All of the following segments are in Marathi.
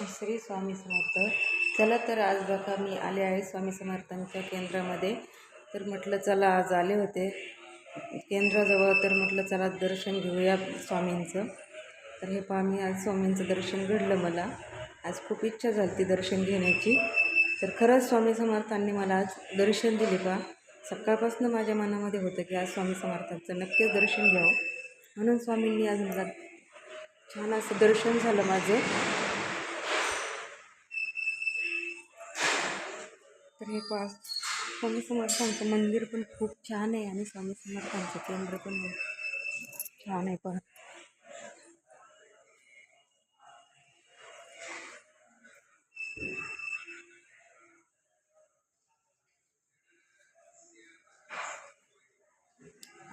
श्री स्वामी समर्थ. चला तर आज बघा मी आले आहे स्वामी समर्थांच्या केंद्रामध्ये. तर म्हटलं चला आज आले होते केंद्राजवळ, तर म्हटलं चला दर्शन घेऊया स्वामींचं. तर हे पहा मी आज स्वामींचं दर्शन घडलं. मला आज खूप इच्छा झाली ती दर्शन घेण्याची. तर खरंच स्वामी समर्थांनी मला आज दर्शन दिले. पहा सकाळपासून माझ्या मनामध्ये होतं की आज स्वामी समर्थांचं नक्कीच दर्शन घ्यावं, म्हणून स्वामींनी आज मला छान असं दर्शन झालं माझं. तर हे पहा स्वामी समर्थांचं मंदिर पण खूप छान आहे आणि स्वामी समर्थांचं केंद्र पण छान आहे. पहा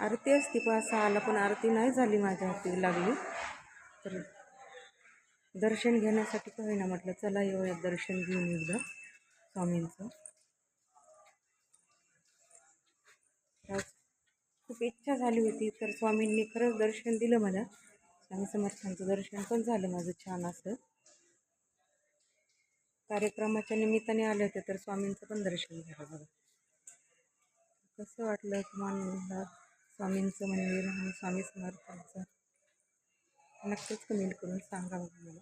आरती असती, पहा 6ला, पण आरती नाही झाली, माझ्या हाती लागली. तर दर्शन घेण्यासाठी का होईना म्हटलं चला येऊया दर्शन घेऊन एकदा स्वामींचं. आज खूप इच्छा झाली होती, तर स्वामींनी खरंच दर्शन दिलं मला. स्वामी समर्थांचं दर्शन पण झालं माझं छान असं. कार्यक्रमाच्या निमित्ताने आले होते, तर स्वामींचं पण दर्शन झालं. बघा कसं वाटलं तुम्हाला स्वामींचं मंदिर आणि स्वामी समर्थांचं, नक्कीच कमेंट करून सांगा मला.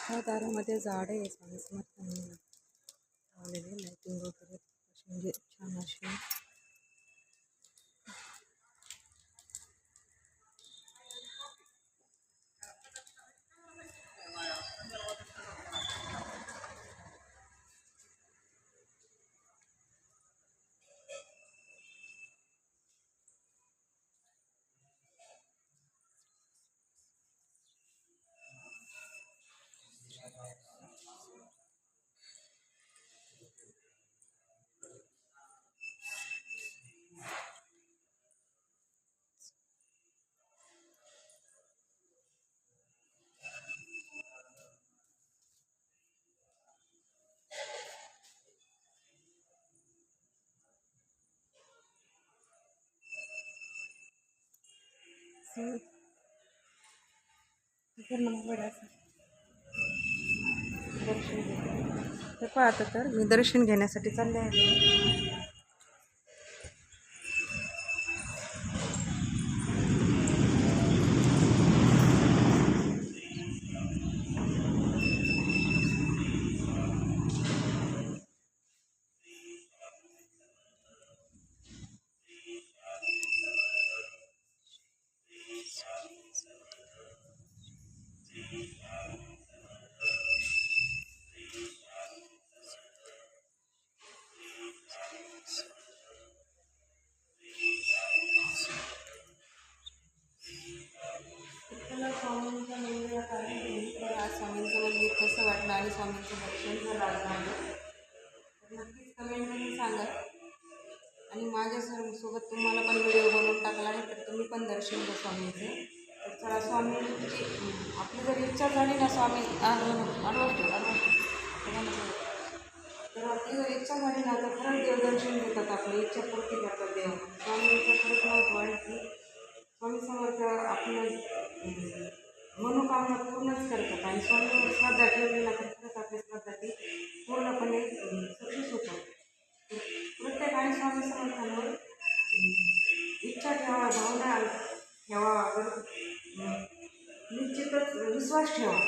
ह्या दारामध्ये झाड आहे स्वामी समर्थांनी लावलेले, लाईटिंग वगैरे म्हणजे छान अशी. दर्शन घेते हे पाहता, तर मी दर्शन घेण्यासाठी चालले आहे. स्वामींच्या मंदिरात आली, तर आज स्वामींचं मंदिर कसं वाटलं आणि स्वामींचं दर्शन झालं आज माझं, तर नक्कीच कमेंट करून सांगा. आणि माझ्या सोबत तुम्हाला पण व्हिडिओ बनवून टाकला आहे, तर तुम्ही पण दर्शन घ्या स्वामींचं. तर चला स्वामींची आपली जर इच्छा झाली ना, स्वामी तर आपली जर इच्छा झाली ना, तर खरंच देवदर्शन घेतात, आपली इच्छा पूर्ती करतात देव. स्वामींचं खरंच महत्त्व आहे की स्वामी समर्थ आपलं मनोकामना पूर्णच करतात. आणि स्वामीवर श्रद्धा ठेवली ना, तर खरंच आपली श्रद्धा ती पूर्णपणे सक्सेस होतात. प्रत्येकाने स्वामी समर्थांवर इच्छा ठेवा, भावना ठेवा, निश्चितच विश्वास ठेवा,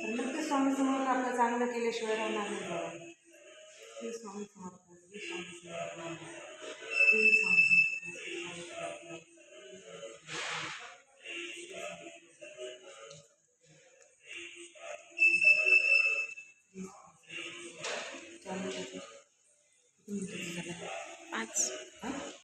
तर नक्कीच स्वामी समर्थ आपलं चांगलं केल्याशिवाय राहणार नाही. बघा श्री स्वामी समर्थ, श्री स्वामी समर्थ, श्री स्वामी समर्थ. चालू झालं 5. हां